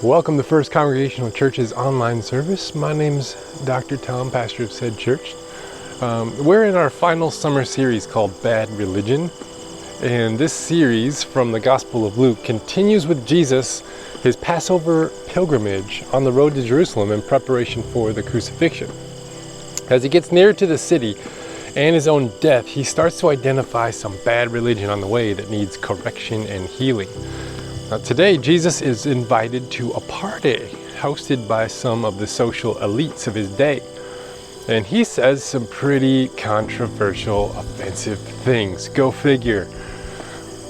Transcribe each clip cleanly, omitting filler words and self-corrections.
Welcome to First Congregational Church's online service. My name's Dr. Tom, pastor of said church. We're in our final summer series called Bad Religion. And this series from the Gospel of Luke continues with Jesus, his Passover pilgrimage on the road to Jerusalem in preparation for the crucifixion. As he gets near to the city and his own death, he starts to identify some bad religion on the way that needs correction and healing. Now, today, Jesus is invited to a party hosted by some of the social elites of his day. And he says some pretty controversial, offensive things. Go figure.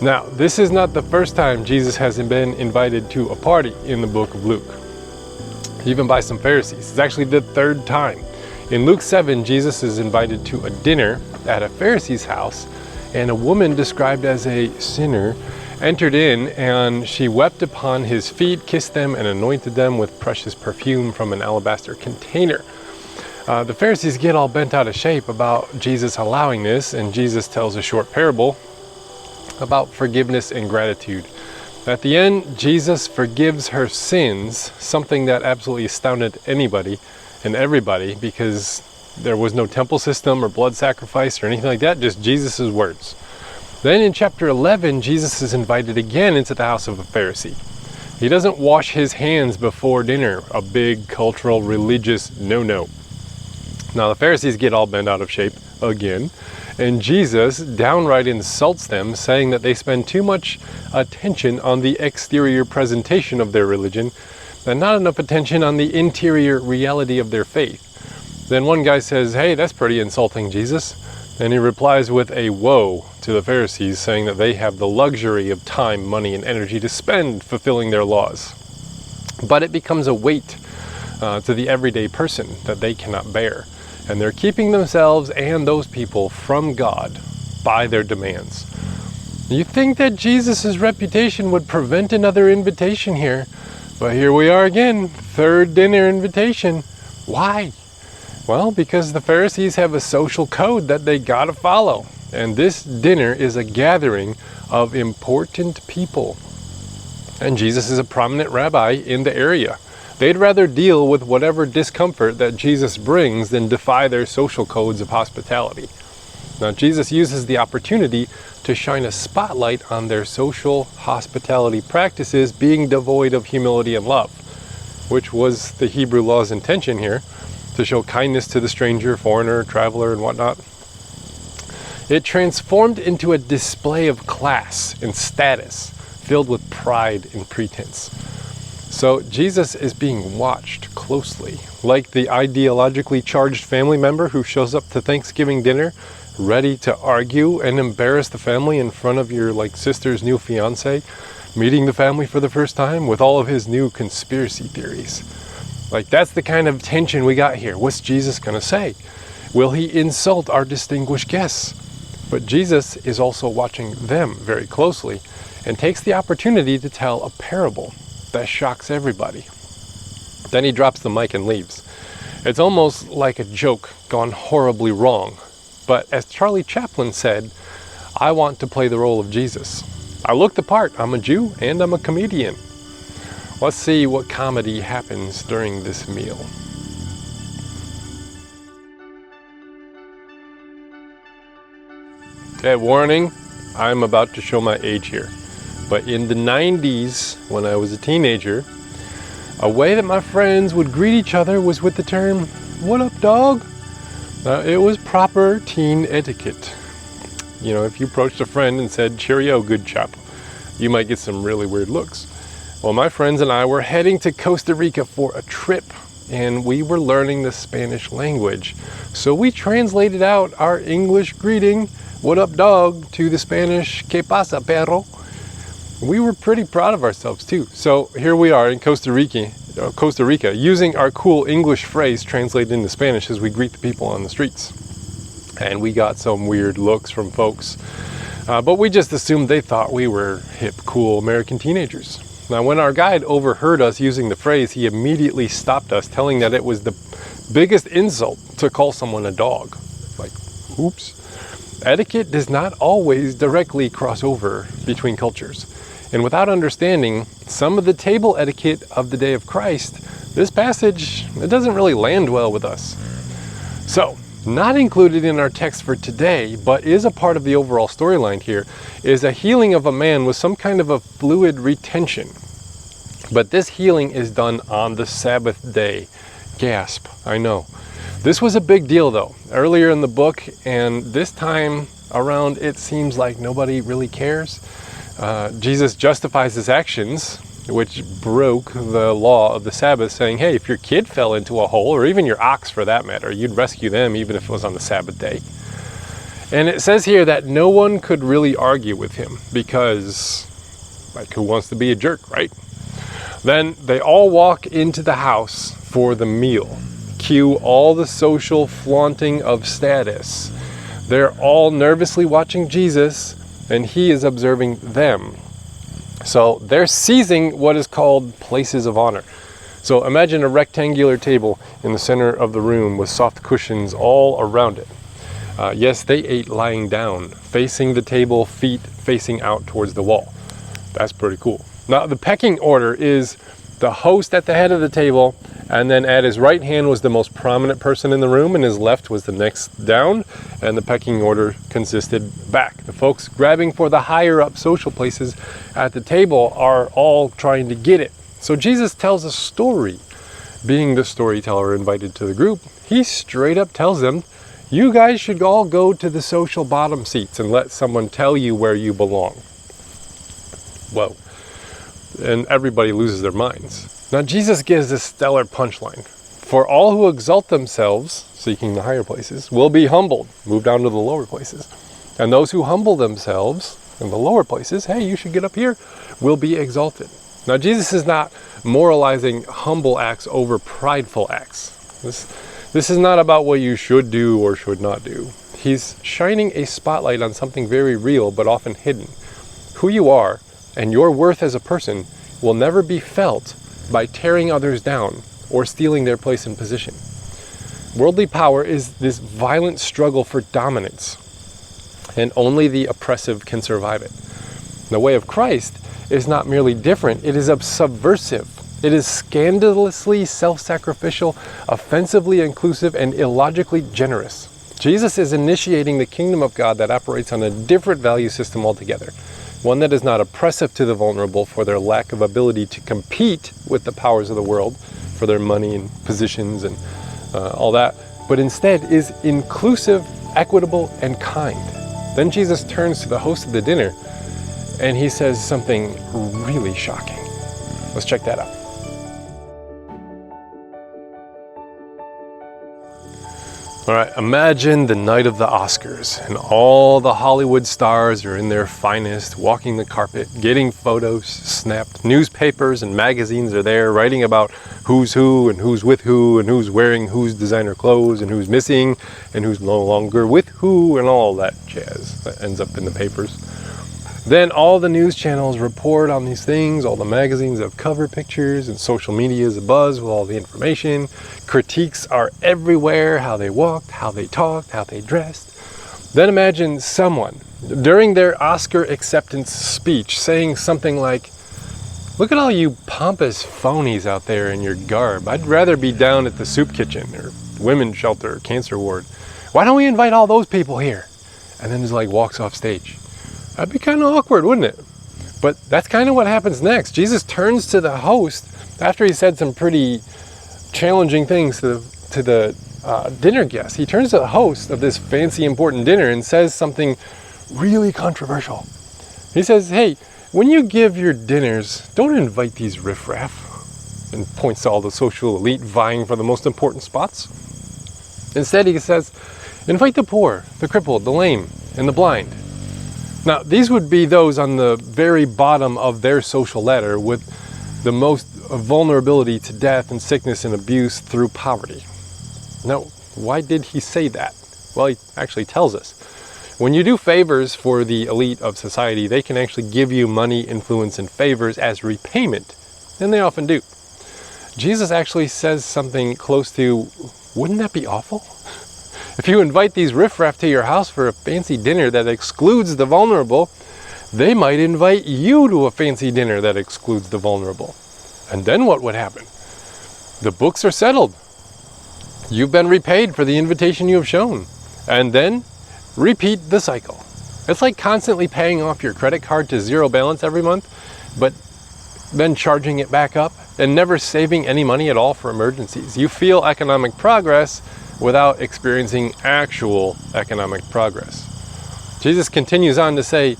Now, this is not the first time Jesus hasn't been invited to a party in the book of Luke, even by some Pharisees. It's actually the third time. In Luke 7, Jesus is invited to a dinner at a Pharisee's house, and a woman described as a sinner entered in, and she wept upon his feet, kissed them, and anointed them with precious perfume from an alabaster container. The Pharisees get all bent out of shape about Jesus allowing this, and Jesus tells a short parable about forgiveness and gratitude. At the end, Jesus forgives her sins, something that absolutely astounded anybody and everybody, because there was no temple system or blood sacrifice or anything like that, just Jesus' words. Then in chapter 11, Jesus is invited again into the house of a Pharisee. He doesn't wash his hands before dinner, a big cultural religious no-no. Now the Pharisees get all bent out of shape again, and Jesus downright insults them, saying that they spend too much attention on the exterior presentation of their religion and not enough attention on the interior reality of their faith. Then one guy says, "Hey, that's pretty insulting, Jesus." And he replies with a woe to the Pharisees, saying that they have the luxury of time, money, and energy to spend fulfilling their laws. But it becomes a weight to the everyday person that they cannot bear. And they're keeping themselves and those people from God by their demands. You think that Jesus' reputation would prevent another invitation here, but here we are again, third dinner invitation. Why? Well, because the Pharisees have a social code that they gotta follow. And this dinner is a gathering of important people. And Jesus is a prominent rabbi in the area. They'd rather deal with whatever discomfort that Jesus brings than defy their social codes of hospitality. Now, Jesus uses the opportunity to shine a spotlight on their social hospitality practices being devoid of humility and love, which was the Hebrew law's intention here, to show kindness to the stranger, foreigner, traveler, and whatnot. It transformed into a display of class and status, filled with pride and pretense. So Jesus is being watched closely, like the ideologically charged family member who shows up to Thanksgiving dinner, ready to argue and embarrass the family in front of your sister's new fiance, meeting the family for the first time with all of his new conspiracy theories. That's the kind of tension we got here. What's Jesus going to say? Will he insult our distinguished guests? But Jesus is also watching them very closely and takes the opportunity to tell a parable that shocks everybody. Then he drops the mic and leaves. It's almost like a joke gone horribly wrong. But as Charlie Chaplin said, I want to play the role of Jesus. I look the part. I'm a Jew and I'm a comedian. Let's see what comedy happens during this meal. Okay, warning, I'm about to show my age here. But in the 90s, when I was a teenager, a way that my friends would greet each other was with the term, "What up, dog?" It was proper teen etiquette. If you approached a friend and said, "Cheerio, good chap," you might get some really weird looks. Well, my friends and I were heading to Costa Rica for a trip, and we were learning the Spanish language. So we translated out our English greeting, "What up, dog?" to the Spanish, "Que pasa, perro?" We were pretty proud of ourselves too. So here we are in Costa Rica, using our cool English phrase translated into Spanish as we greet the people on the streets. And we got some weird looks from folks, but we just assumed they thought we were hip, cool American teenagers. Now, when our guide overheard us using the phrase, he immediately stopped us, telling that it was the biggest insult to call someone a dog. Oops. Etiquette does not always directly cross over between cultures. And without understanding some of the table etiquette of the day of Christ, this passage, it doesn't really land well with us. So, not included in our text for today, but is a part of the overall storyline here, is a healing of a man with some kind of a fluid retention. But this healing is done on the Sabbath day. Gasp, I know. This was a big deal though, earlier in the book, and this time around it seems like nobody really cares. Jesus justifies his actions, which broke the law of the Sabbath, saying, hey, if your kid fell into a hole, or even your ox for that matter, you'd rescue them even if it was on the Sabbath day. And it says here that no one could really argue with him because, like, who wants to be a jerk, right? Then they all walk into the house for the meal. Cue all the social flaunting of status. They're all nervously watching Jesus, and he is observing them. So they're seizing what is called places of honor. So imagine a rectangular table in the center of the room with soft cushions all around it. Yes, they ate lying down, facing the table, feet facing out towards the wall. That's pretty cool. Now the pecking order is the host at the head of the table, and then at his right hand was the most prominent person in the room, and his left was the next down, and the pecking order consisted back. The folks grabbing for the higher up social places at the table are all trying to get it. So Jesus tells a story. Being the storyteller invited to the group, he straight up tells them, you guys should all go to the social bottom seats and let someone tell you where you belong. Whoa. And everybody loses their minds. Now Jesus gives this stellar punchline. For all who exalt themselves, seeking the higher places, will be humbled, move down to the lower places. And those who humble themselves in the lower places, hey, you should get up here, will be exalted. Now Jesus is not moralizing humble acts over prideful acts. This is not about what you should do or should not do. He's shining a spotlight on something very real but often hidden. Who you are and your worth as a person will never be felt by tearing others down or stealing their place and position. Worldly power is this violent struggle for dominance, and only the oppressive can survive it. The way of Christ is not merely different, it is subversive. It is scandalously self-sacrificial, offensively inclusive, and illogically generous. Jesus is initiating the kingdom of God that operates on a different value system altogether. One that is not oppressive to the vulnerable for their lack of ability to compete with the powers of the world for their money and positions and all that, but instead is inclusive, equitable, and kind. Then Jesus turns to the host of the dinner and he says something really shocking. Let's check that out. All right, imagine the night of the Oscars and all the Hollywood stars are in their finest, walking the carpet, getting photos snapped. Newspapers and magazines are there writing about who's who and who's with who and who's wearing whose designer clothes and who's missing and who's no longer with who and all that jazz that ends up in the papers. Then all the news channels report on these things, all the magazines have cover pictures, and social media is abuzz with all the information. Critiques are everywhere, how they walked, how they talked, how they dressed. Then imagine someone, during their Oscar acceptance speech, saying something like, look at all you pompous phonies out there in your garb. I'd rather be down at the soup kitchen or women's shelter or cancer ward. Why don't we invite all those people here? And then just like walks off stage. That'd be kind of awkward, wouldn't it? But that's kind of what happens next. Jesus turns to the host after he said some pretty challenging things to the dinner guests. He turns to the host of this fancy, important dinner and says something really controversial. He says, hey, when you give your dinners, don't invite these riffraff, and points to all the social elite vying for the most important spots. Instead, he says, invite the poor, the crippled, the lame, and the blind. Now, these would be those on the very bottom of their social ladder with the most vulnerability to death and sickness and abuse through poverty. Now, why did he say that? Well, he actually tells us. When you do favors for the elite of society, they can actually give you money, influence, and favors as repayment, and they often do. Jesus actually says something close to, wouldn't that be awful? If you invite these riffraff to your house for a fancy dinner that excludes the vulnerable, they might invite you to a fancy dinner that excludes the vulnerable. And then what would happen? The books are settled. You've been repaid for the invitation you have shown. And then repeat the cycle. It's like constantly paying off your credit card to zero balance every month, but then charging it back up and never saving any money at all for emergencies. You feel economic progress without experiencing actual economic progress. Jesus continues on to say,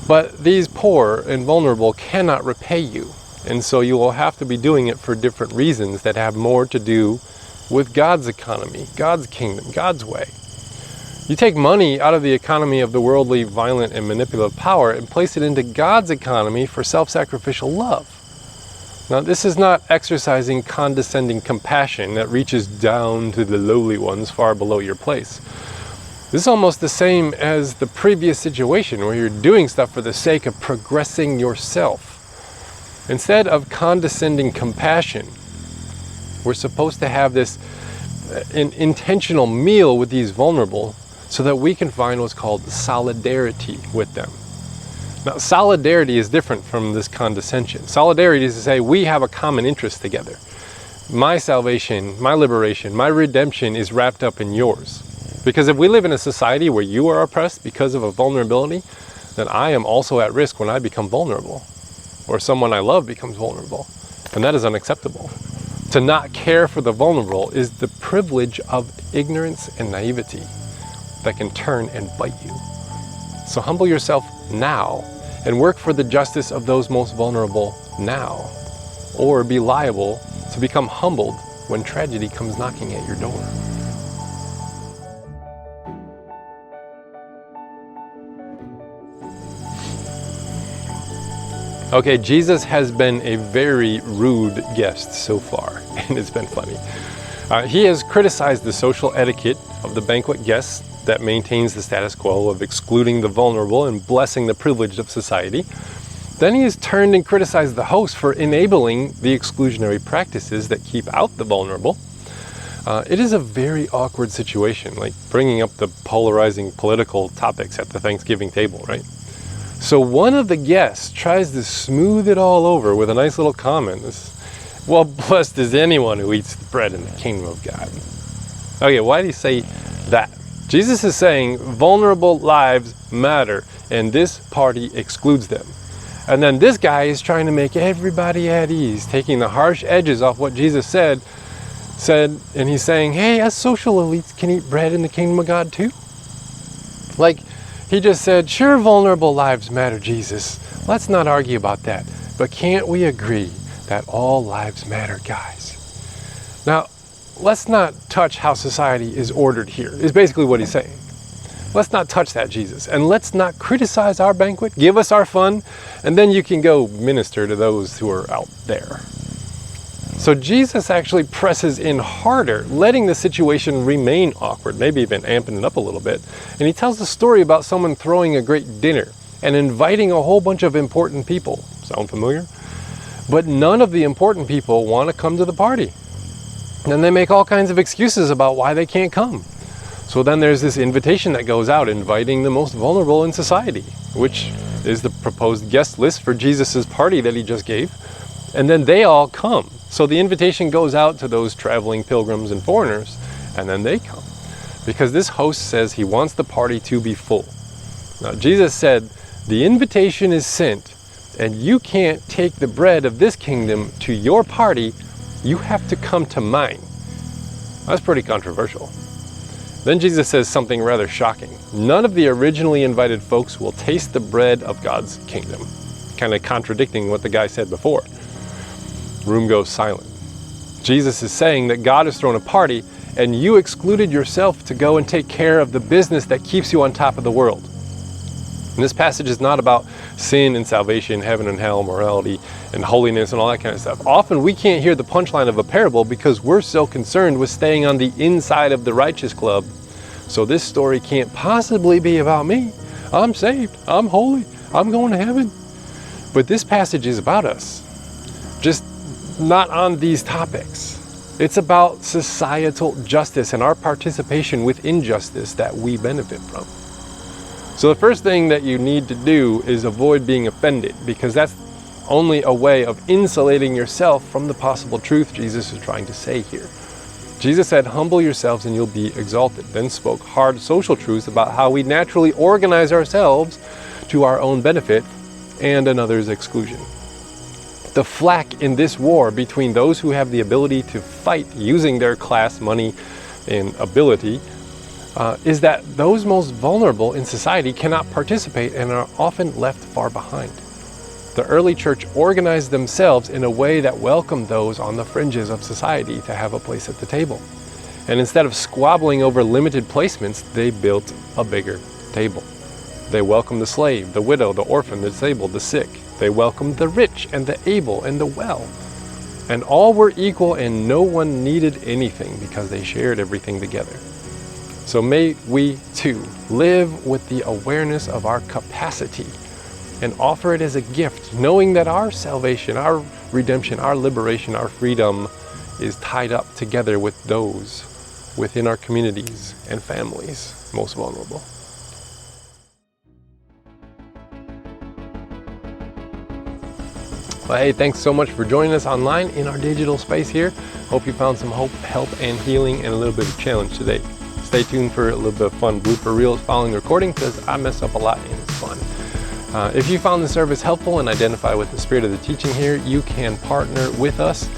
but these poor and vulnerable cannot repay you, and so you will have to be doing it for different reasons that have more to do with God's economy, God's kingdom, God's way. You take money out of the economy of the worldly, violent, and manipulative power and place it into God's economy for self-sacrificial love. Now, this is not exercising condescending compassion that reaches down to the lowly ones far below your place. This is almost the same as the previous situation where you're doing stuff for the sake of progressing yourself. Instead of condescending compassion, we're supposed to have this intentional meal with these vulnerable so that we can find what's called solidarity with them. Now, solidarity is different from this condescension. Solidarity is to say we have a common interest together. My salvation, my liberation, my redemption is wrapped up in yours. Because if we live in a society where you are oppressed because of a vulnerability, then I am also at risk when I become vulnerable, or someone I love becomes vulnerable. And that is unacceptable. To not care for the vulnerable is the privilege of ignorance and naivety that can turn and bite you. So humble yourself now and work for the justice of those most vulnerable now, or be liable to become humbled when tragedy comes knocking at your door. Okay, Jesus has been a very rude guest so far, and it's been funny. He has criticized the social etiquette of the banquet guests that maintains the status quo of excluding the vulnerable and blessing the privileged of society. Then he has turned and criticized the host for enabling the exclusionary practices that keep out the vulnerable. It is a very awkward situation, like bringing up the polarizing political topics at the Thanksgiving table, right? So one of the guests tries to smooth it all over with a nice little comment. Well, blessed is anyone who eats the bread in the kingdom of God. Okay, why do you say that? Jesus is saying vulnerable lives matter, and this party excludes them. And then this guy is trying to make everybody at ease, taking the harsh edges off what Jesus said, and he's saying, hey, us social elites can eat bread in the kingdom of God too? Like, he just said, sure, vulnerable lives matter, Jesus. Let's not argue about that. But can't we agree that all lives matter, guys? Now, let's not touch how society is ordered here, is basically what he's saying. Let's not touch that, Jesus. And let's not criticize our banquet. Give us our fun, and then you can go minister to those who are out there. So Jesus actually presses in harder, letting the situation remain awkward, maybe even amping it up a little bit. And he tells a story about someone throwing a great dinner and inviting a whole bunch of important people. Sound familiar? But none of the important people want to come to the party. And they make all kinds of excuses about why they can't come. So then there's this invitation that goes out inviting the most vulnerable in society, which is the proposed guest list for Jesus's party that he just gave. And then they all come. So the invitation goes out to those traveling pilgrims and foreigners, and then they come. Because this host says he wants the party to be full. Now Jesus said, the invitation is sent, and you can't take the bread of this kingdom to your party. You have to come to mine. That's pretty controversial. Then Jesus says something rather shocking. None of the originally invited folks will taste the bread of God's kingdom. Kind of contradicting what the guy said before. Room goes silent. Jesus is saying that God has thrown a party and you excluded yourself to go and take care of the business that keeps you on top of the world. And this passage is not about sin and salvation, heaven and hell, morality and holiness and all that kind of stuff. Often we can't hear the punchline of a parable because we're so concerned with staying on the inside of the righteous club. So this story can't possibly be about me. I'm saved, I'm holy, I'm going to heaven. But this passage is about us. Just not on these topics. It's about societal justice and our participation with injustice that we benefit from. So the first thing that you need to do is avoid being offended, because that's only a way of insulating yourself from the possible truth Jesus is trying to say here. Jesus said, "Humble yourselves and you'll be exalted," then spoke hard social truths about how we naturally organize ourselves to our own benefit and another's exclusion. The flack in this war between those who have the ability to fight using their class, money, and ability is that those most vulnerable in society cannot participate and are often left far behind. The early church organized themselves in a way that welcomed those on the fringes of society to have a place at the table. And instead of squabbling over limited placements, they built a bigger table. They welcomed the slave, the widow, the orphan, the disabled, the sick. They welcomed the rich and the able and the well. And all were equal and no one needed anything because they shared everything together. So may we too live with the awareness of our capacity and offer it as a gift, knowing that our salvation, our redemption, our liberation, our freedom is tied up together with those within our communities and families most vulnerable. Well, hey, thanks so much for joining us online in our digital space here. Hope you found some hope, help, and healing, and a little bit of challenge today. Stay tuned for a little bit of fun blooper reels following the recording, because I mess up a lot and it's fun. If you found the service helpful and identify with the spirit of the teaching here, you can partner with us.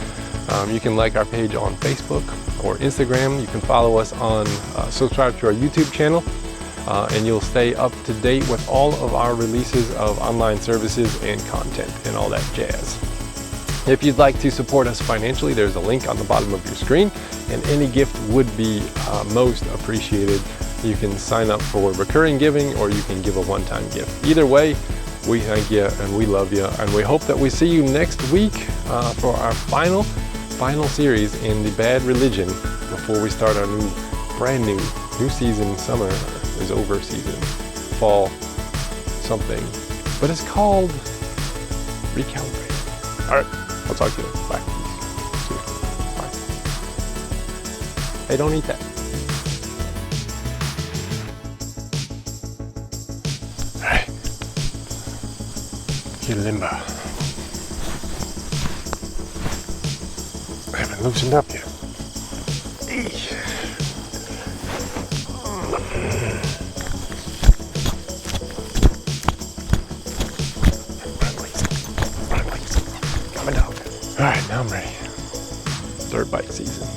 You can like our page on Facebook or Instagram. You can follow us on, subscribe to our YouTube channel, and you'll stay up to date with all of our releases of online services and content and all that jazz. If you'd like to support us financially, there's a link on the bottom of your screen, and any gift would be most appreciated. You can sign up for recurring giving, or you can give a one-time gift. Either way, we thank you and we love you, and we hope that we see you next week for our final series in the Bad Religion before we start our brand new season. Summer is over season, fall something, but it's called Recalibrate. All right. I'll talk to you later. Bye. Bye. Hey, don't eat that. All right. Get limber. I haven't loosened up yet. All right, now I'm ready. Dirt bike season.